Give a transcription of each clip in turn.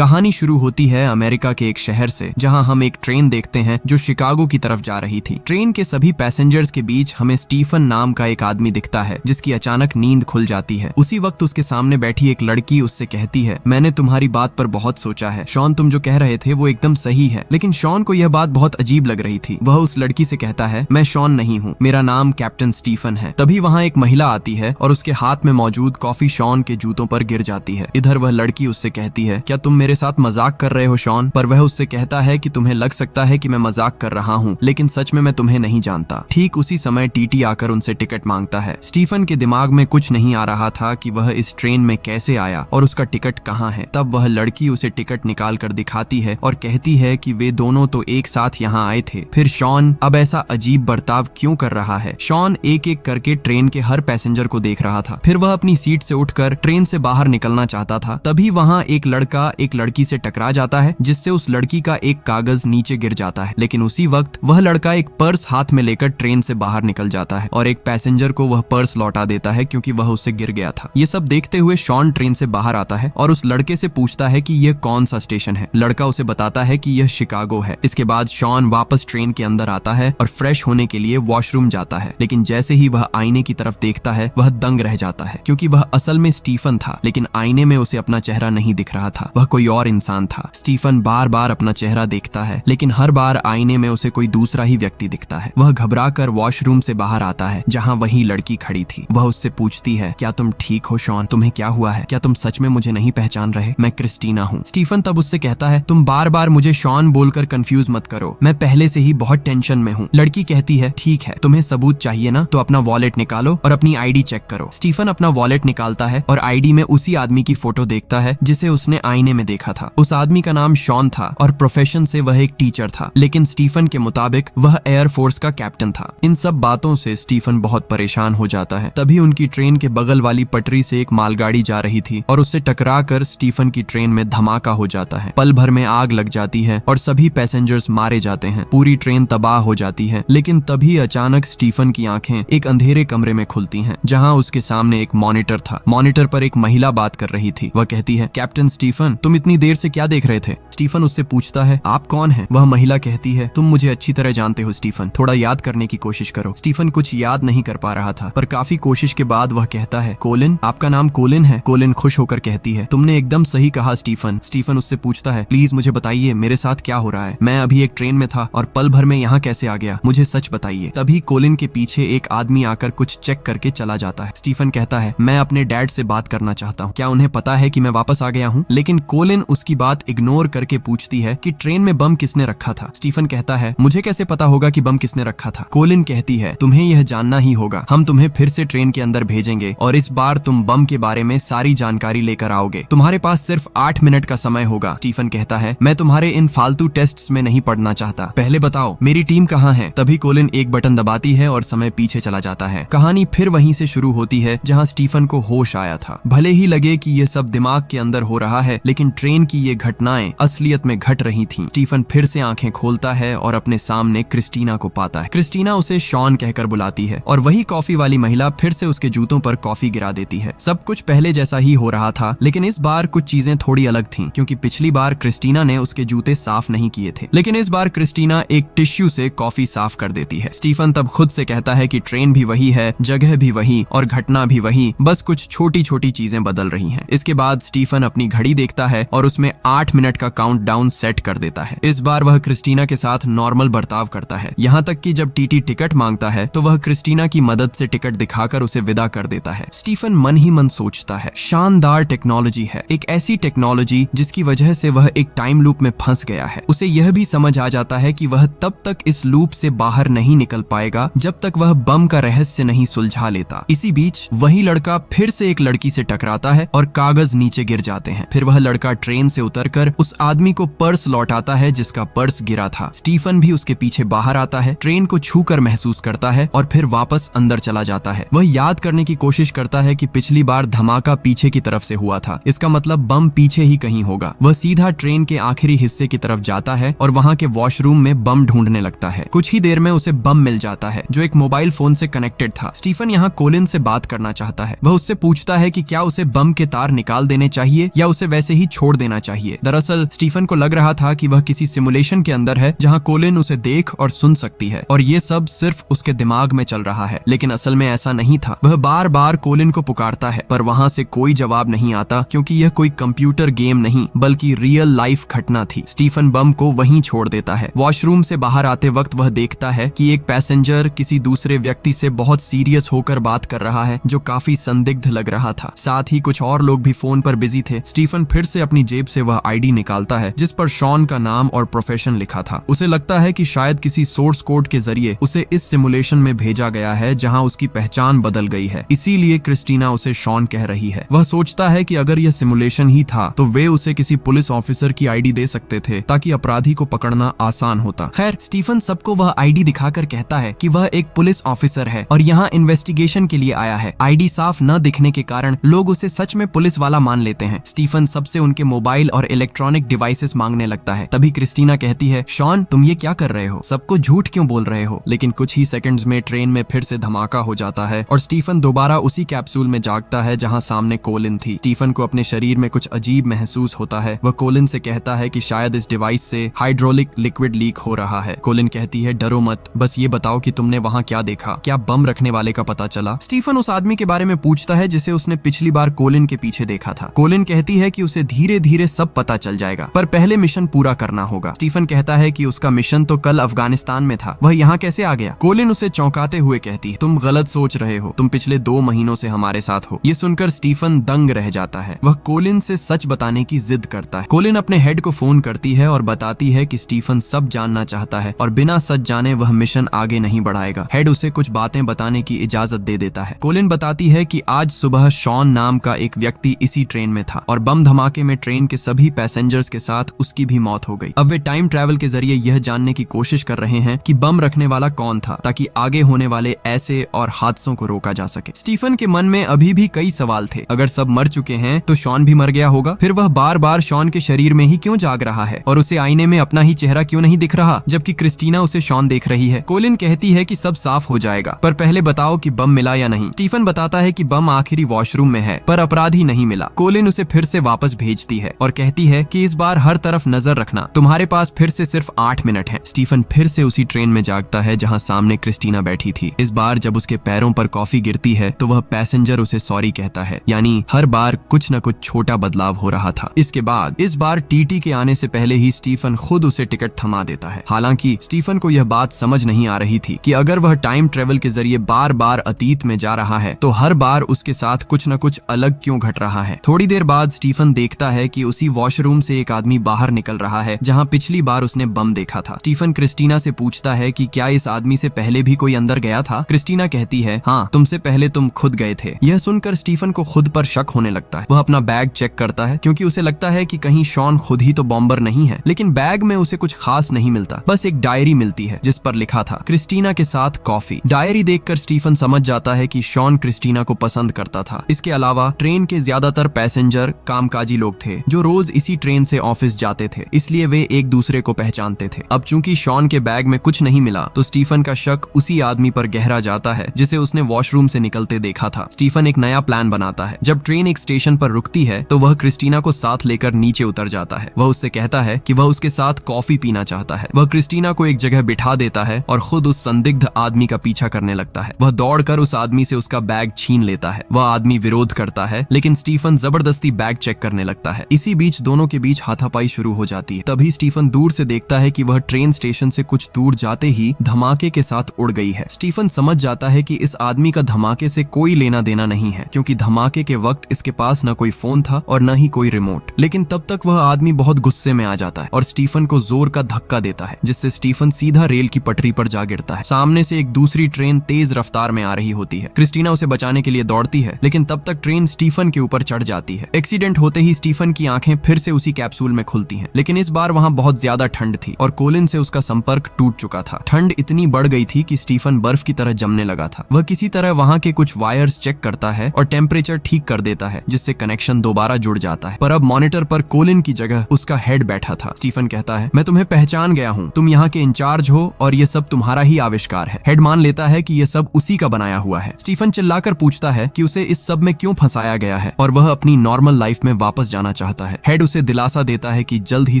कहानी शुरू होती है अमेरिका के एक शहर से, जहां हम एक ट्रेन देखते हैं जो शिकागो की तरफ जा रही थी। ट्रेन के सभी पैसेंजर्स के बीच हमें स्टीफन नाम का एक आदमी दिखता है, जिसकी अचानक नींद खुल जाती है। उसी वक्त उसके सामने बैठी एक लड़की उससे कहती है, मैंने तुम्हारी बात पर बहुत सोचा है शॉन, तुम जो कह रहे थे वो एकदम सही है। लेकिन शॉन को यह बात बहुत अजीब लग रही थी। वह उस लड़की से कहता है, मैं शॉन नहीं हूँ, मेरा नाम कैप्टन स्टीफन है। तभी वहाँ एक महिला आती है और उसके हाथ में मौजूद कॉफी शॉन के जूतों पर गिर जाती है। इधर वह लड़की उससे कहती है, क्या तुम मेरे साथ मजाक कर रहे हो शॉन? पर वह उससे कहता है कि तुम्हें लग सकता है कि मैं मजाक कर रहा हूँ, लेकिन सच में मैं तुम्हें नहीं जानता। ठीक उसी समय टीटी आकर उनसे टिकट मांगता है। स्टीफन के दिमाग में कुछ नहीं आ रहा था कि वह इस ट्रेन में कैसे आया और उसका टिकट कहाँ है। तब वह लड़की उसे टिकट निकाल कर दिखाती है और कहती है कि वे दोनों तो एक साथ यहाँ आए थे। फिर शॉन अब ऐसा अजीब बर्ताव क्यों कर रहा है? शॉन एक एक करके ट्रेन के हर पैसेंजर को देख रहा था। फिर वह अपनी सीट से उठकर ट्रेन से बाहर निकलना चाहता था। तभी वहाँ एक लड़का एक लड़की से टकरा जाता है, जिससे उस लड़की का एक कागज नीचे गिर जाता है। लेकिन उसी वक्त वह लड़का एक पर्स हाथ में लेकर ट्रेन से बाहर निकल जाता है और एक पैसेंजर को वह पर्स लौटा देता है, क्योंकि वह उससे गिर गया था। ये सब देखते हुए शॉन ट्रेन से बाहर आता है और उस लड़के से पूछता है कि यह कौन सा स्टेशन है। लड़का उसे बताता है कि यह शिकागो है। इसके बाद शॉन वापस ट्रेन के अंदर आता है और फ्रेश होने के लिए वॉशरूम जाता है। लेकिन जैसे ही वह आईने की तरफ देखता है, वह दंग रह जाता है, क्योंकि वह असल में स्टीफन था, लेकिन आईने में उसे अपना चेहरा नहीं दिख रहा था। वह कोई और इंसान था। स्टीफन बार बार अपना चेहरा देखता है, लेकिन हर बार आईने में उसे कोई दूसरा ही व्यक्ति दिखता है। वह घबराकर वॉशरूम से बाहर आता है, जहाँ वही लड़की खड़ी थी। वह उससे पूछती है, क्या तुम ठीक हो शॉन? तुम्हें क्या हुआ है? क्या तुम सच में मुझे नहीं पहचान रहे? मैं क्रिस्टीना हूँ। स्टीफन तब उससे कहता है, तुम बार बार मुझे शॉन बोलकर कंफ्यूज मत करो, मैं पहले से ही बहुत टेंशन में हूँ। लड़की कहती है, ठीक है, तुम्हें सबूत चाहिए ना, तो अपना वॉलेट निकालो और अपनी आईडी चेक करो। स्टीफन अपना वॉलेट निकालता है और आईडी में उसी आदमी की फोटो देखता है जिसे उसने आईने में देखा था। उस आदमी का नाम शॉन था और प्रोफेशन से वह एक टीचर था, लेकिन स्टीफन के मुताबिक वह एयरफोर्स का कैप्टन था। इन सब बातों से स्टीफन बहुत परेशान हो जाता है। तभी उनकी ट्रेन के बगल वाली पटरी से एक मालगाड़ी जा रही थी और उससे टकराकर स्टीफन की ट्रेन में धमाका हो जाता है। पल भर में आग लग जाती है और सभी पैसेंजर्स मारे जाते हैं। पूरी ट्रेन तबाह हो जाती है। लेकिन तभी अचानक स्टीफन की आंखें एक अंधेरे कमरे में खुलती हैं, जहां उसके सामने एक मॉनिटर था। मॉनिटर पर एक महिला बात कर रही थी। वह कहती है, कैप्टन स्टीफन, तुम इतनी देर से क्या देख रहे थे? स्टीफन उससे पूछता है, आप कौन हैं? वह महिला कहती है, तुम मुझे अच्छी तरह जानते हो स्टीफन, थोड़ा याद करने की कोशिश करो। स्टीफन कुछ याद नहीं कर पा रहा था, पर काफी कोशिश के बाद वह कहता है, कोलिन, आपका नाम कोलिन है? कोलिन खुश होकर कहती है, तुमने एकदम सही कहा स्टीफन। स्टीफन उससे पूछता है, प्लीज मुझे बताइए मेरे साथ क्या हो रहा है? मैं अभी एक ट्रेन में था और पल भर में यहाँ कैसे आ गया? मुझे सच बताइए। तभी कोलिन के पीछे एक आदमी आकर कुछ चेक करके चला जाता है। स्टीफन कहता है, मैं अपने डैड से बात करना चाहता हूँ, क्या उन्हें पता है कि मैं वापस आ गया हूँ? लेकिन कोलिन उसकी बात इग्नोर करके पूछती है कि ट्रेन में बम किसने रखा था? स्टीफन कहता है, मुझे कैसे पता होगा कि बम किसने रखा था? कोलिन कहती है, तुम्हें यह जानना ही होगा, हम तुम्हें फिर से ट्रेन के अंदर भेजेंगे और इस बार तुम बम के बारे में सारी जानकारी लेकर आओगे। तुम्हारे पास सिर्फ 8 मिनट का समय होगा। स्टीफन कहता है, मैं तुम्हारे इन फालतू टेस्ट्स में नहीं पढ़ना चाहता, पहले बताओ मेरी टीम कहाँ है? तभी कोलिन एक बटन दबाती है और समय पीछे चला जाता है। कहानी फिर वहीं से शुरू होती है जहाँ स्टीफन को होश आया था। भले ही लगे कि ये सब दिमाग के अंदर हो रहा है, लेकिन ट्रेन की ये घटनाएं असलियत में घट रही थीं। स्टीफन फिर से आंखें खोलता है और अपने सामने क्रिस्टीना को पाता है। क्रिस्टीना उसे शॉन कहकर बुलाती है और वही कॉफी वाली महिला फिर से उसके जूतों पर कॉफी गिरा देती है। सब कुछ पहले जैसा ही हो रहा था, लेकिन इस बार कुछ चीजें थोड़ी अलग थीं, क्योंकि पिछली बार क्रिस्टीना ने उसके जूते साफ नहीं किए थे, लेकिन इस बार क्रिस्टीना एक टिश्यू से कॉफी साफ कर देती है। स्टीफन तब खुद से कहता है कि ट्रेन भी वही है, जगह भी वही और घटना भी वही, बस कुछ छोटी छोटी चीजें बदल रही हैं। इसके बाद स्टीफन अपनी घड़ी देखता है और उसमें 8 मिनट का काउंटडाउन सेट कर देता है। इस बार वह क्रिस्टीना के साथ नॉर्मल बर्ताव करता है, यहाँ तक कि जब टीटी टिकट मांगता है तो वह क्रिस्टीना की मदद से टिकट दिखाकर उसे विदा कर देता है। स्टीफन मन ही मन सोचता है, शानदार टेक्नोलॉजी है, एक ऐसी टेक्नोलॉजी जिसकी वजह से वह एक टाइम लूप में फंस गया है। उसे यह भी समझ आ जाता है कि वह तब तक इस लूप से बाहर नहीं निकल पाएगा जब तक वह बम का रहस्य नहीं सुलझा लेता। इसी बीच वही लड़का फिर से एक लड़की से टकराता है और कागज नीचे गिर जाते हैं। फिर वह लड़का ट्रेन से उतरकर उस आदमी को पर्स लौटाता है जिसका पर्स गिरा था। स्टीफन भी उसके पीछे बाहर आता है, ट्रेन को छूकर महसूस करता है और फिर वापस अंदर चला जाता है। वह याद करने की कोशिश करता है कि पिछली बार धमाका पीछे की तरफ से हुआ था, इसका मतलब बम पीछे ही कहीं होगा। वह सीधा ट्रेन के आखिरी हिस्से की तरफ जाता है और वहां के वॉशरूम में बम ढूंढने लगता है। कुछ ही देर में उसे बम मिल जाता है जो एक मोबाइल फोन से कनेक्टेड था। स्टीफन यहाँ कोलिन से बात करना चाहता है। वह उससे पूछता है कि क्या उसे बम के तार निकाल देने चाहिए या उसे वैसे ही छोड़ देना चाहिए। दरअसल स्टीफन को लग रहा था कि वह किसी सिमुलेशन के अंदर है जहाँ कोलिन उसे देख और सुन सकती है और ये सब सिर्फ उसके दिमाग में चल रहा है, लेकिन असल में ऐसा नहीं था। वह बार बार कोलिन को पुकारता है पर वहाँ से कोई जवाब नहीं आता क्योंकि यह कोई कंप्यूटर गेम नहीं बल्कि रियल लाइफ घटना थी। स्टीफन बम को वहीं छोड़ देता है। वॉशरूम से बाहर आते वक्त वह देखता है कि एक पैसेंजर किसी दूसरे व्यक्ति से बहुत सीरियस होकर बात कर रहा है जो काफी संदिग्ध लग रहा था। साथ ही कुछ और लोग भी फोन पर बिजी थे। स्टीफन फिर से अपनी जेब से वह आईडी निकालता है जिस पर शॉन का नाम और प्रोफेशन लिखा था। उसे लगता है कि शायद किसी सोर्स कोड के जरिए उसे इस सिमुलेशन में भेजा गया है जहां उसकी पहचान बदल गई है, इसीलिए क्रिस्टीना उसे शॉन कह रही है। वह सोचता है कि अगर यह सिमुलेशन ही था तो वे उसे किसी पुलिस ऑफिसर की आईडी दे सकते थे ताकि अपराधी को पकड़ना आसान होता। खैर स्टीफन सबको वह आईडी दिखाकर कहता है कि वह एक पुलिस ऑफिसर है और यहाँ इन्वेस्टिगेशन के लिए आया है। आईडी साफ न दिखने के कारण लोग उसे सच में पुलिस वाला मान लेते हैं। स्टीफन सबसे उनके मोबाइल और इलेक्ट्रॉनिक डिवाइसेस मांगने लगता है। तभी क्रिस्टीना कहती है, शॉन तुम ये क्या कर रहे हो, सबको झूठ क्यों बोल रहे हो। लेकिन कुछ ही सेकंड्स में ट्रेन में फिर से धमाका हो जाता है और स्टीफन दोबारा उसी कैप्सूल में जागता है जहां सामने कोलिन थी। स्टीफन को अपने शरीर में कुछ अजीब महसूस होता है। वह कोलिन से कहता है कि शायद इस डिवाइस से हाइड्रोलिक लिक्विड लीक हो रहा है। कोलिन कहती है, डरो मत, बस ये बताओ कि तुमने वहां क्या देखा, क्या बम रखने वाले का पता चला। स्टीफन उस आदमी के बारे में पूछता है जिसे उसने पिछली बार कोलिन के पीछे देखा था। कोलिन कहती है कि उसे धीरे धीरे सब पता चल जाएगा पर पहले मिशन पूरा करना होगा। स्टीफन कहता है कि उसका मिशन तो कल अफगानिस्तान में था, वह यहाँ कैसे आ गया। कोलिन उसे चौंकाते हुए कहती है, तुम गलत सोच रहे हो, तुम पिछले 2 महीनों से हमारे साथ हो। ये सुनकर स्टीफन दंग रह जाता है। वह कोलिन से सच बताने की जिद करता है। कोलिन अपने हेड को फोन करती है और बताती है कि स्टीफन सब जानना चाहता है और बिना सच जाने वह मिशन आगे नहीं बढ़ाएगा। हेड उसे कुछ बातें बताने की इजाजत दे देता है। कोलिन बताती है कि आज सुबह शॉन नाम का एक व्यक्ति इसी ट्रेन में था और बम धमाके में ट्रेन के सभी पैसेंजर्स के साथ उसकी भी मौत हो गई। अब वे टाइम ट्रैवल के जरिए यह जानने की कोशिश कर रहे हैं कि बम रखने वाला कौन था ताकि आगे होने वाले ऐसे और हादसों को रोका जा सके। स्टीफन के मन में अभी भी कई सवाल थे। अगर सब मर चुके हैं तो शॉन भी मर गया होगा, फिर वह बार बार शॉन के शरीर में ही क्यों जाग रहा है और उसे आईने में अपना ही चेहरा क्यों नहीं दिख रहा जबकि क्रिस्टीना उसे शॉन देख रही है। कोलिन कहती है कि सब साफ हो जाएगा पर पहले बताओ कि बम मिला या नहीं। स्टीफन बताता है कि बम आखिरी वॉशरूम में है पर अपराधी नहीं मिला। कोलिन उसे फिर से वापस भेजती है और कहती है कि इस बार हर तरफ नजर रखना, तुम्हारे पास फिर से सिर्फ 8 मिनट है। स्टीफन फिर से उसी ट्रेन में जागता है जहां सामने क्रिस्टीना बैठी थी। इस बार जब उसके पैरों पर कॉफी गिरती है तो वह पैसेंजर उसे सॉरी कहता है, यानी हर बार कुछ न कुछ छोटा बदलाव हो रहा था। इसके बाद इस बार टीटी के आने से पहले ही स्टीफन खुद उसे टिकट थमा देता है। हालांकि स्टीफन को यह बात समझ नहीं आ रही थी कि अगर वह टाइम ट्रेवल के जरिए बार बार अतीत में जा रहा है तो हर बार उसके साथ कुछ न कुछ अलग क्यों घट रहा है। थोड़ी देर बाद स्टीफन देखता है कि उसी वॉशरूम से एक आदमी बाहर निकल रहा है जहां पिछली बार उसने बम देखा था। स्टीफन क्रिस्टीना से पूछता है कि क्या इस आदमी से पहले भी कोई अंदर गया था। क्रिस्टीना कहती है, हाँ, तुमसे पहले तुम खुद गए थे। यह सुनकर स्टीफन को खुद पर शक होने लगता है। वह अपना बैग चेक करता है क्योंकि उसे लगता है कि कहीं शॉन खुद ही तो बॉम्बर नहीं है, लेकिन बैग में उसे कुछ खास नहीं मिलता। बस एक डायरी मिलती है जिस पर लिखा था, क्रिस्टीना के साथ कॉफी। डायरी देखकर स्टीफन समझ जाता है कि शॉन क्रिस्टीना को पसंद करता था। इसके अलावा ट्रेन के ज्यादातर पैसेंजर कामकाजी लोग थे जो रोज इसी ट्रेन से ऑफिस जाते थे, इसलिए वे एक दूसरे को पहचानते थे। अब चूंकि शॉन के बैग में कुछ नहीं मिला तो स्टीफन का शक उसी आदमी पर गहरा जाता है जिसे उसने वॉशरूम से निकलते देखा था। स्टीफन एक नया प्लान बनाता है। जब ट्रेन एक स्टेशन पर रुकती है तो वह क्रिस्टीना को साथ लेकर नीचे उतर जाता है। वह उससे कहता है कि वह उसके साथ कॉफी पीना चाहता है। वह क्रिस्टीना को एक जगह बिठा देता है और खुद उस संदिग्ध आदमी का पीछा करने लगता है। वह दौड़कर उस आदमी से उसका बैग छीन लेता है। वह आदमी विरोध करता है लेकिन स्टीफन जबरदस्ती बैग चेक करने लगता है। इसी बीच दोनों के बीच हाथापाई शुरू हो जाती है। तभी स्टीफन दूर से देखता है कि वह ट्रेन स्टेशन से कुछ दूर जाते ही धमाके के साथ उड़ गई है। स्टीफन समझ जाता है कि इस आदमी का धमाके से कोई लेना देना नहीं है क्योंकि धमाके के वक्त इसके पास न कोई फोन था और न ही कोई रिमोट। लेकिन तब तक वह आदमी बहुत गुस्से में आ जाता है और स्टीफन को जोर का धक्का देता है जिससे स्टीफन सीधा रेल की पटरी पर जा गिरता है। सामने से एक दूसरी ट्रेन तेज रफ्तार में आ रही होती है। क्रिस्टीना उसे बचाने के लिए दौड़ती है लेकिन तब तक ट्रेन स्टीफन के ऊपर चढ़ जाती है। एक्सीडेंट होते ही स्टीफन की आंखें फिर से उसी कैप्सूल कैप्सूल में खुलती हैं। लेकिन इस बार वहाँ बहुत ज्यादा ठंड थी और कोलिन से उसका संपर्क टूट चुका था। ठंड इतनी बढ़ गई थी कि स्टीफन बर्फ की तरह जमने लगा था। वह किसी तरह वहाँ के कुछ वायर्स चेक करता है और टेम्परेचर ठीक कर देता है, जिससे कनेक्शन दोबारा जुड़ जाता है। पर अब मॉनिटर पर कोलिन की जगह उसका हेड बैठा था। स्टीफन कहता है, मैं तुम्हें पहचान गया हूँ, तुम यहाँ के इंचार्ज हो और ये सब तुम्हारा ही आविष्कार है। हेड मान लेता है कि ये सब उसी का बनाया हुआ है। स्टीफन चिल्लाकर पूछता है कि उसे इस सब में क्यों फंसाया गया है और वह अपनी नॉर्मल लाइफ में वापस जाना चाहता है। हेड उसे दिलासा देता है कि जल्द ही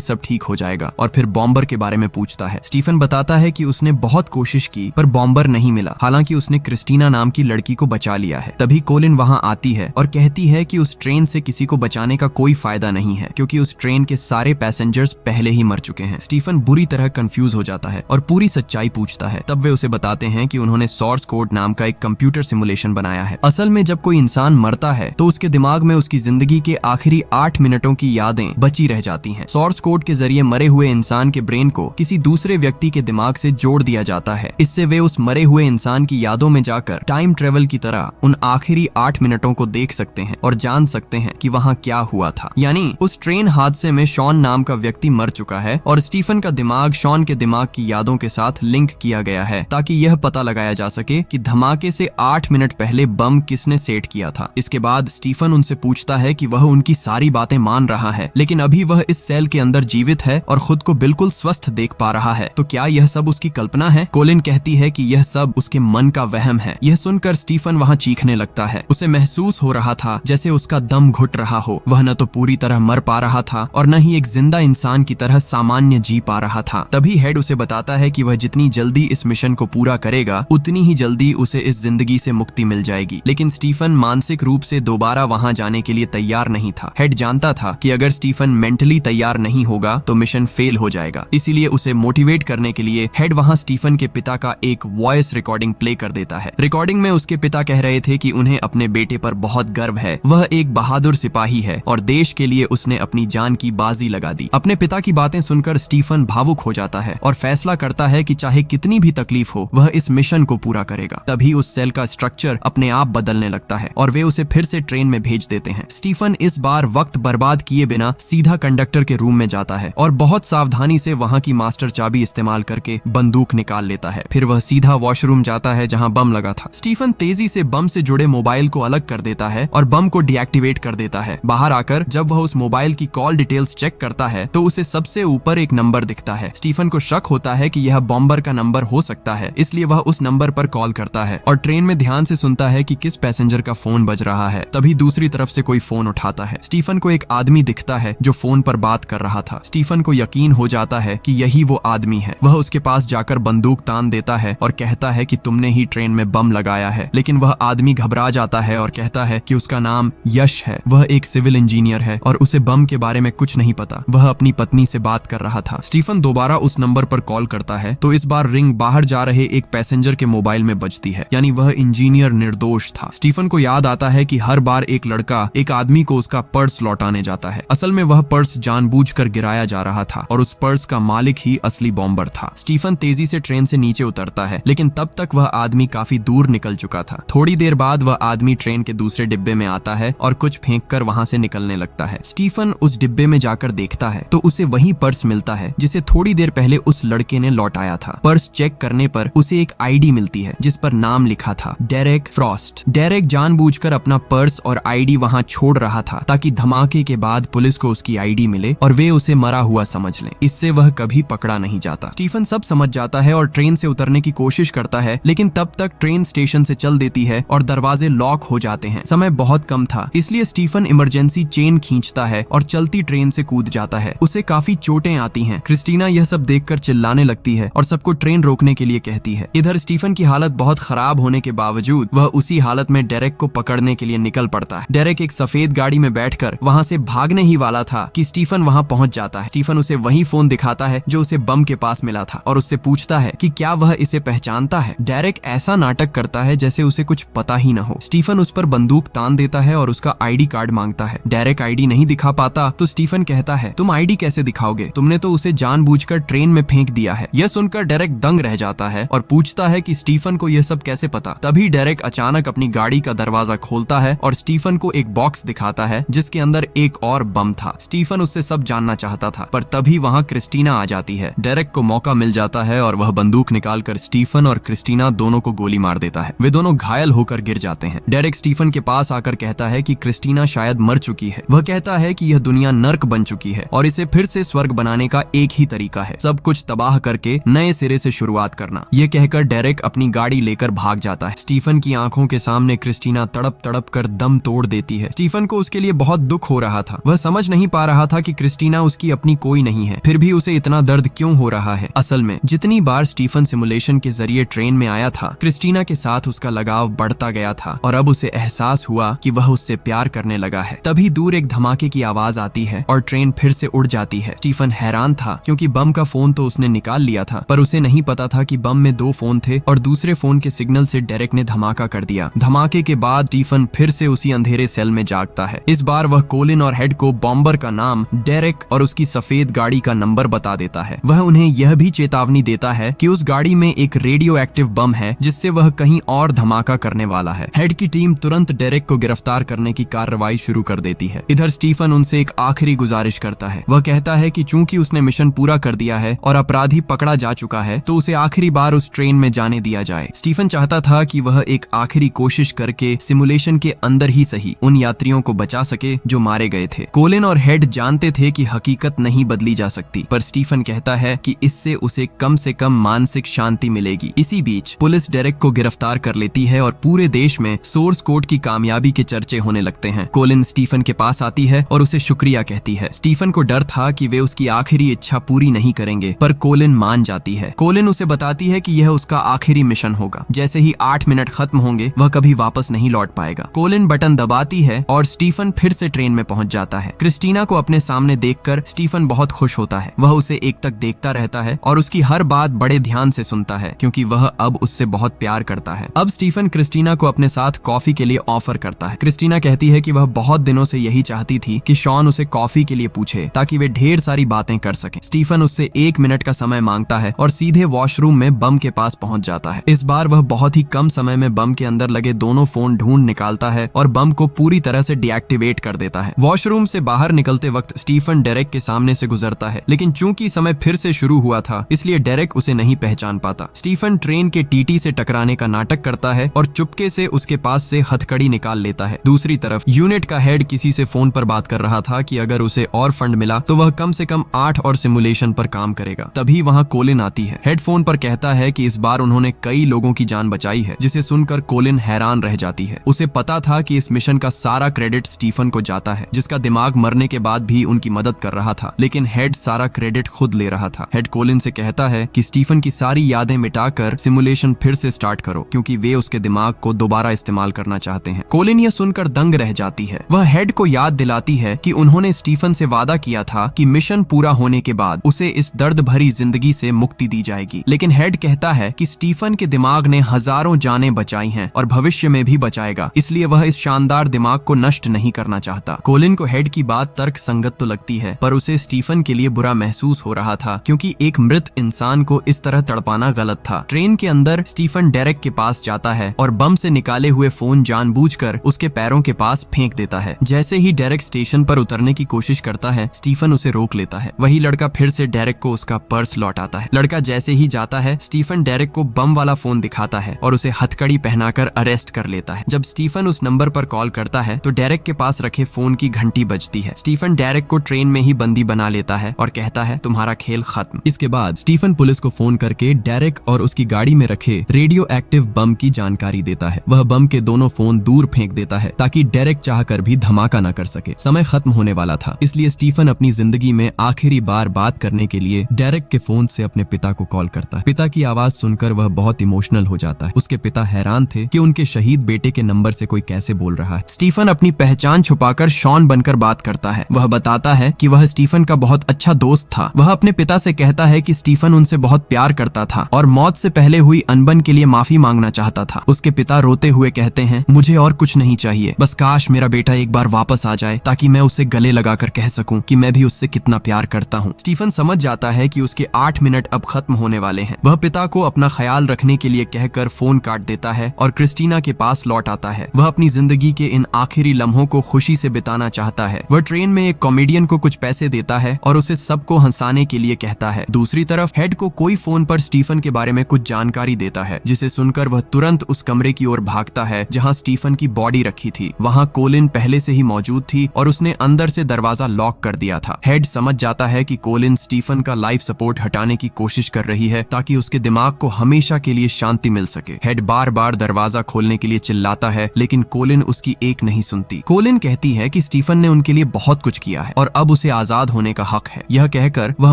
सब ठीक हो जाएगा और फिर बॉम्बर के बारे में पूछता है। स्टीफन बताता है कि उसने बहुत कोशिश की पर बॉम्बर नहीं मिला, हालांकि उसने क्रिस्टीना नाम की लड़की को बचा लिया है। तभी कोलिन वहाँ आती है और कहती है कि उस ट्रेन से किसी को बचाने का कोई फायदा नहीं है, क्योंकि उस ट्रेन के सारे पैसेंजर्स पहले ही मर चुके हैं। स्टीफन बुरी तरह कंफ्यूज हो जाता है और पूरी सच्चाई पूछता है। तब वे उसे बताते हैं कि उन्होंने सोर्स कोड नाम का एक कंप्यूटर सिमुलेशन बनाया है। असल में जब कोई इंसान मरता है तो उसके दिमाग में उसकी जिंदगी के आखिरी 8 मिनटों की यादें बची रह जाती हैं। सोर्स कोड के जरिए मरे हुए इंसान के ब्रेन को किसी दूसरे व्यक्ति के दिमाग से जोड़ दिया जाता है। इससे वे उस मरे हुए इंसान की यादों में जाकर टाइम ट्रेवल की तरह उन आखिरी 8 मिनटों को देख सकते हैं और जान सकते हैं कि वहाँ क्या हुआ था। यानी उस ट्रेन हादसे में शॉन नाम का व्यक्ति मर चुका है और स्टीफन का दिमाग शॉन के दिमाग की यादों के साथ लिंक किया गया है, ताकि यह पता लगाया जा सके कि धमाके से 8 मिनट पहले बम किसने सेट किया था। इसके बाद स्टीफन उनसे पूछता है कि वह उनकी सारी बातें मान रहा है, लेकिन अभी वह इस सेल के अंदर जीवित है और खुद को बिल्कुल स्वस्थ देख पा रहा है। तो क्या यह सब उसकी कल्पना है? कोलिन कहती है कि यह सब उसके मन का वहम है। यह सुनकर स्टीफन वहाँ चीखने लगता है। उसे महसूस हो रहा था जैसे उसका दम घुट रहा हो। वह न तो पूरी तरह मर पा रहा था और न ही एक जिंदा इंसान की तरह सामान्य जी पा रहा था। तभी हेड उसे बताता है कि वह जितनी जल्दी इस मिशन को पूरा करेगा उतनी ही जल्दी उसे इस जिंदगी से मुक्ति मिल जाएगी। लेकिन स्टीफन मानसिक रूप से दोबारा वहाँ जाने के लिए तैयार नहीं था। हेड जानता था कि अगर स्टीफन मेंटली तैयार नहीं होगा तो मिशन फेल हो जाएगा। इसीलिए उसे मोटिवेट करने के लिए हेड वहाँ स्टीफन के पिता का एक वॉइस रिकॉर्डिंग प्ले कर देता है। रिकॉर्डिंग में उसके पिता कह रहे थे कि उन्हें अपने बेटे पर बहुत गर्व है। वह एक बहादुर सिपाही है और देश के लिए उसने अपनी जान की बाजी लगा दी। अपने पिता की बातें सुनकर स्टीफन भावुक हो जाता है और फैसला करता है कि चाहे कितनी भी तकलीफ हो वह इस मिशन को पूरा करेगा। तभी उस सेल का स्ट्रक्चर अपने आप बदलने लगता है और वे उसे फिर से ट्रेन में भेज देते हैं। स्टीफन इस बार वक्त बर्बाद किए बिना सीधा कंडक्टर के रूम में जाता है और बहुत सावधानी से वहाँ की मास्टर चाबी इस्तेमाल करके बंदूक निकाल लेता है। फिर वह सीधा वॉशरूम जाता है जहाँ बम लगा था। स्टीफन तेजी से बम से जुड़े मोबाइल को अलग कर देता है और बम को डीएक्टिवेट कर देता है। बाहर आकर जब वह उस मोबाइल की कॉल डिटेल्स चेक करता है तो उसे सबसे ऊपर एक नंबर दिखता है। स्टीफन को शक होता है कि यह बॉम्बर का नंबर हो सकता है, इसलिए वह उस नंबर पर कॉल करता है और ट्रेन में ध्यान से सुनता है कि किस पैसेंजर का फोन बज रहा है। तभी दूसरी तरफ से कोई फोन उठाता है। स्टीफन को एक आदमी दिखता है जो फोन पर बात कर रहा था। स्टीफन को यकीन हो जाता है कि यही वो आदमी है। वह उसके पास जाकर बंदूक तान देता है और कहता है कि तुमने ही ट्रेन में बम लगाया है। लेकिन वह आदमी घबरा जाता है और कहता है कि उसका नाम यश है, वह एक सिविल इंजीनियर है और उसे बम के बारे में कुछ नहीं पता। वह अपनी पत्नी से बात कर रहा था। स्टीफन दोबारा उस नंबर पर कॉल करता है तो इस बार रिंग बाहर जा रहे एक पैसेंजर के मोबाइल में बजती है, यानी वह इंजीनियर निर्दोष था। स्टीफन को याद आता है कि हर बार एक लड़का एक आदमी को उसका पर्स लौटाने जाता है। असल में वह पर्स जानबूझकर गिराया जा रहा था और उस पर्स का मालिक ही असली बॉम्बर था। स्टीफन तेजी से ट्रेन से नीचे उतरता है, लेकिन तब तक वह आदमी काफी दूर निकल चुका था। थोड़ी देर बाद वह आदमी ट्रेन के दूसरे डिब्बे में आता है और कुछ फेंक कर वहाँ से निकलने लगता है। स्टीफन उस डिब्बे में जाकर देखता है तो उसे वही पर्स मिलता है जिसे थोड़ी देर पहले उस लड़के ने लौटाया था। पर्स चेक करने पर उसे एक आईडी मिलती है जिस पर नाम लिखा था डेरेक फ्रॉस्ट। डेरेक जानबूझकर अपना पर्स और आईडी वहाँ छोड़ रहा था ताकि धमाके के बाद पुलिस को उसकी आईडी मिले और वे उसे मरा हुआ समझ लें। इससे वह कभी पकड़ा नहीं जाता। स्टीफन सब समझ जाता है और ट्रेन से उतरने की कोशिश करता है, लेकिन तब तक ट्रेन स्टेशन से चल देती है और दरवाजे लॉक हो जाते हैं। समय बहुत कम था, इसलिए स्टीफन इमरजेंसी चेन खींचता है और चलती ट्रेन से कूद जाता है। उसे काफी चोटें आती हैं। क्रिस्टीना यह सब देखकर चिल्लाने लगती है और सबको ट्रेन रोकने के लिए कहती है। इधर स्टीफन की हालत बहुत खराब होने के बावजूद वह उसी हालत में डेरेक को पकड़ने के लिए निकल पड़ता है। डेरेक एक सफेद गाड़ी में बैठकर वहाँ से भागने ही वाला था कि स्टीफन वहाँ पहुँच जाता है। स्टीफन उसे वही फोन दिखाता है जो उसे बम के पास मिला था और उससे पूछता है कि क्या वह इसे पहचानता है। डेरेक ऐसा नाटक करता है जैसे उसे कुछ पता ही न हो। स्टीफन उस पर बंदूक तान देता है और उसका आईडी कार्ड मांगता है। डेरेक आईडी नहीं दिखा पाता तो स्टीफन कहता है, तुम आईडी कैसे दिखाओगे? तुमने तो उसे जानबूझकर ट्रेन में फेंक दिया है। यह सुनकर डेरेक दंग रह जाता है और पूछता है कि स्टीफन को यह सब कैसे पता। तभी डेरेक अचानक अपनी गाड़ी का दरवाजा खोलता है और स्टीफन को एक बॉक्स दिखाता है जिसके अंदर एक और बम था। स्टीफन स्टीफन उससे सब जानना चाहता था, पर तभी वहाँ क्रिस्टीना आ जाती है। डेरेक को मौका मिल जाता है और वह बंदूक निकालकर स्टीफन और क्रिस्टीना दोनों को गोली मार देता है। वे दोनों घायल होकर गिर जाते हैं। डेरेक स्टीफन के पास आकर कहता है कि क्रिस्टीना शायद मर चुकी है। वह कहता है कि यह दुनिया नर्क बन चुकी है और इसे फिर से स्वर्ग बनाने का एक ही तरीका है, सब कुछ तबाह करके नए सिरे से शुरुआत करना। ये कहकर डेरेक अपनी गाड़ी लेकर भाग जाता है। स्टीफन की आंखों के सामने क्रिस्टीना तड़प तड़प कर दम तोड़ देती है। स्टीफन को उसके लिए बहुत दुख हो रहा था। वह समझ नहीं पा रहा था कि क्रिस्टीना उसकी अपनी कोई नहीं है, फिर भी उसे इतना दर्द क्यों हो रहा है। असल में जितनी बार स्टीफन सिमुलेशन के जरिए ट्रेन में आया था, क्रिस्टीना के साथ उसका लगाव बढ़ता गया था और अब उसे एहसास हुआ कि वह उससे प्यार करने लगा है। तभी दूर एक धमाके की आवाज आती है और ट्रेन फिर से उड़ जाती है। स्टीफन हैरान था क्योंकि बम का फोन तो उसने निकाल लिया था, पर उसे नहीं पता था कि बम में 2 फोन थे और दूसरे फोन के सिग्नल से डेरेक ने धमाका कर दिया। धमाके के बाद स्टीफन फिर से उसी अंधेरे सेल में जागता है। इस बार वह कोलिन और हेड को बॉम्बर का नाम, डेरेक और उसकी सफेद गाड़ी का नंबर बता देता है। वह उन्हें यह भी चेतावनी देता है कि उस गाड़ी में एक रेडियो एक्टिव बम है जिससे वह कहीं और धमाका करने वाला है। हेड की टीम तुरंत डेरेक को गिरफ्तार करने की कार्रवाई शुरू कर देती है। इधर स्टीफन उनसे एक आखिरी गुजारिश करता है। वह कहता है कि चूंकि उसने मिशन पूरा कर दिया है और अपराधी पकड़ा जा चुका है, तो उसे आखिरी बार उस ट्रेन में जाने दिया जाए। स्टीफन चाहता था कि वह एक आखिरी कोशिश करके सिमुलेशन के अंदर ही सही उन यात्रियों को बचा सके जो मारे गए थे। कोलिन और हेड जानते थे कि हकीकत नहीं बदली जा सकती, पर स्टीफन कहता है कि इससे उसे कम से कम मानसिक शांति मिलेगी। इसी बीच पुलिस डेरेक को गिरफ्तार कर लेती है और पूरे देश में सोर्स कोड की कामयाबी के चर्चे होने लगते हैं। कोलिन स्टीफन के पास आती है और उसे शुक्रिया कहती है। स्टीफन को डर था कि वे उसकी आखिरी इच्छा पूरी नहीं करेंगे, पर कोलिन मान जाती है। कोलिन उसे बताती है कि यह उसका आखिरी मिशन होगा। जैसे ही 8 मिनट खत्म होंगे, वह कभी वापस नहीं लौट पाएगा। कोलिन बटन दबाती है और स्टीफन फिर से ट्रेन में पहुंच जाता है। क्रिस्टीना को अपने सामने देखकर स्टीफन बहुत खुश होता है। वह उसे एकटक देखता रहता है और उसकी हर बात बड़े ध्यान से सुनता है क्योंकि वह अब उससे बहुत प्यार करता है। अब स्टीफन क्रिस्टीना को अपने साथ कॉफी के लिए ऑफर करता है। क्रिस्टीना कहती है कि वह बहुत दिनों से यही चाहती थी कि शॉन उसे कॉफी के लिए पूछे ताकि वे ढेर सारी बातें कर सकें। स्टीफन उससे 1 मिनट का समय मांगता है और सीधे वॉशरूम में बम के पास पहुंच जाता है। इस बार वह बहुत ही कम समय में बम के अंदर लगे दोनों फोन ढूंढ निकालता है और बम को पूरी तरह से डीएक्टिवेट कर देता है। वॉशरूम से बाहर निकलते वक्त स्टीफन डेरेक के सामने से गुजरता है, लेकिन चूंकि समय फिर से शुरू हुआ था, इसलिए डेरेक उसे नहीं पहचान पाता। स्टीफन ट्रेन के टीटी से टकराने का नाटक करता है और चुपके से उसके पास से हथकड़ी निकाल लेता है। दूसरी तरफ यूनिट का हेड किसी से फोन पर बात कर रहा था कि अगर उसे और फंड मिला तो वह कम से कम 8 और सिमुलेशन पर काम करेगा। तभी वहां कोलिन आती है। हेडफोन पर कहता है कि इस बार उन्होंने कई लोगों की जान बचाई है, जिसे सुनकर कोलिन हैरान रह जाती है। उसे पता था कि इस मिशन का सारा क्रेडिट स्टीफन को जाता है, जिसका दिमाग मरने के बाद भी उनकी मदद कर रहा था, लेकिन हेड सारा क्रेडिट खुद ले रहा था। हेड कोलिन से कहता है कि स्टीफन की सारी यादें मिटाकर सिमुलेशन फिर से स्टार्ट करो, क्योंकि वे उसके दिमाग को दोबारा इस्तेमाल करना चाहते हैं। कोलिन यह सुनकर दंग रह जाती है। वह हेड को याद दिलाती है कि उन्होंने स्टीफन से वादा किया था कि मिशन पूरा होने के बाद उसे इस दर्द भरी जिंदगी से मुक्ति दी जाएगी, लेकिन हेड कहता है कि स्टीफन के दिमाग ने हजारों जानें बचाई हैं और भविष्य में भी बचाएगा, इसलिए वह इस शानदार दिमाग को नष्ट नहीं करना चाहता। कोलिन को हेड की बात तर्क संगत तो लगती है, पर उसे स्टीफन के लिए बुरा महसूस हो रहा था क्योंकि एक मृत इंसान को इस तरह तड़पाना गलत था। ट्रेन के अंदर स्टीफन डेरेक के पास जाता है और बम से निकाले हुए फोन जानबूझकर उसके पैरों के पास फेंक देता है। जैसे ही डेरेक स्टेशन पर उतरने की कोशिश करता है, स्टीफन उसे रोक लेता है। वही लड़का फिर से डेरेक को उसका पर्स लौटाता है। लड़का जैसे ही जाता है, स्टीफन डेरेक को बम वाला फोन दिखाता है और उसे हथकड़ी पहनाकर अरेस्ट कर लेता है। जब स्टीफन उस नंबर पर कॉल करता है तो डेरेक के पास रखे फोन की घंटी बजती है। स्टीफन डेरेक को ट्रेन में ही बंदी बना लेता है और कहता है, तुम्हारा खेल खत्म। इसके बाद स्टीफन पुलिस को फोन करके डेरेक और उसकी गाड़ी में रखे रेडियो एक्टिव बम की जानकारी देता है। वह बम के दोनों फोन दूर फेंक देता है ताकि डेरेक चाहकर भी धमाका न कर सके। समय खत्म होने वाला था, इसलिए स्टीफन अपनी जिंदगी में आखिरी बार बात करने के लिए डेरेक के फोन से अपने पिता को कॉल करता है। पिता की आवाज सुनकर वह बहुत इमोशनल हो जाता है। उसके पिता हैरान थे कि उनके शहीद बेटे के नंबर से कोई कैसे बोल रहा है। स्टीफन अपनी पहचान छुपाकर शॉन बनकर बात करता है। वह बताता है कि वह स्टीफन का बहुत अच्छा दोस्त था। वह अपने पिता से कहता है कि स्टीफन उनसे बहुत प्यार करता था और मौत से पहले हुई अनबन के लिए माफी मांगना चाहता था। उसके पिता रोते हुए कहते हैं, मुझे और कुछ नहीं चाहिए, बस काश मेरा बेटा एक बार वापस आ जाए ताकि मैं उसे गले लगाकर कह सकूं कि मैं भी उससे कितना प्यार करता हूं। स्टीफन समझ जाता है कि उसके 8 मिनट अब खत्म होने वाले हैं। वह पिता को अपना ख्याल रखने के लिए कहकर फोन काट देता है और क्रिस्टीना के पास लौट आता है। वह अपनी जिंदगी के इन आखिरी लम्हों को खुशी से बिताना चाहता है। वह ट्रेन में एक कॉमेडियन को कुछ पैसे देता है और उसे सबको हंसाने के लिए कहता है। दूसरी तरफ हेड को कोई फोन पर स्टीफन के बारे में कुछ जानकारी देता है, जिसे सुनकर वह तुरंत उस कमरे की ओर भागता है जहां स्टीफन की बॉडी रखी थी। वहां कोलिन पहले से ही मौजूद थी और उसने अंदर से दरवाजा लॉक कर दिया था। हेड समझ जाता है कि कोलिन स्टीफन का लाइफ सपोर्ट हटाने की कोशिश कर रही है ताकि उसके दिमाग को हमेशा के लिए शांति मिल सके। हेड बार बार दरवाजा खोलने के लिए चिल्लाता है, लेकिन कोलिन उसकी एक नहीं सुनती। कोलिन कहती है कि स्टीफन ने उनके लिए बहुत कुछ किया है और अब उसे आजाद होने का हक है। यह कहकर वह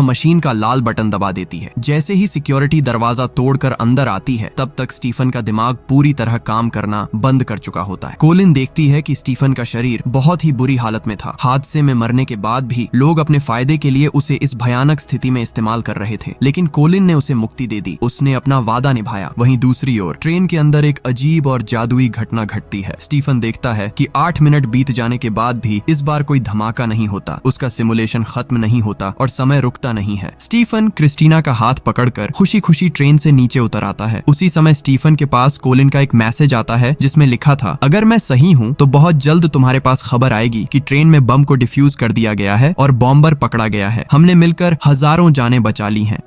मशीन का लाल बटन दबा देती है। जैसे ही सिक्योरिटी दरवाजा तोड़कर अंदर आती है, तब तक स्टीफन का दिमाग पूरी तरह काम करना बंद कर चुका होता है। कोलिन देखती है कि स्टीफन का शरीर बहुत ही बुरी हालत में था। हादसे में मरने के बाद भी लोग अपने फायदे के लिए उसे इस भयानक स्थिति में इस्तेमाल कर रहे थे, लेकिन कोलिन ने उसे मुक्ति दे दी। उसने अपना वादा निभाया। वहीं दूसरी ओर ट्रेन के अंदर एक अजीब और जादुई घटना घटती है। स्टीफन देखता है कि 8 मिनट बीत जाने के बाद भी इस बार कोई धमाका नहीं होता। उसका सिमुलेशन खत्म नहीं होता और समय रुकता नहीं है। स्टीफन क्रिस्टीना का हाथ पकड़कर खुशी खुशी ट्रेन से नीचे उतर आता है। उसी समय स्टीफन के पास कोलिन का एक मैसेज आता है जिसमें लिखा था, अगर मैं सही हूँ तो बहुत जल्द तुम्हारे पास खबर आएगी कि ट्रेन में बम को डिफ्यूज कर दिया गया है और बॉम्बर पकड़ा गया है। हमने मिलकर हजारों जानें बचा ली हैं।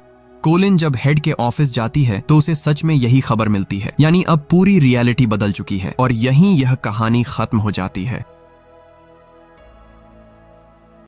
कोलिन जब हेड के ऑफिस जाती है तो उसे सच में यही खबर मिलती है, यानी अब पूरी रियलिटी बदल चुकी है और यहीं यह कहानी खत्म हो जाती है।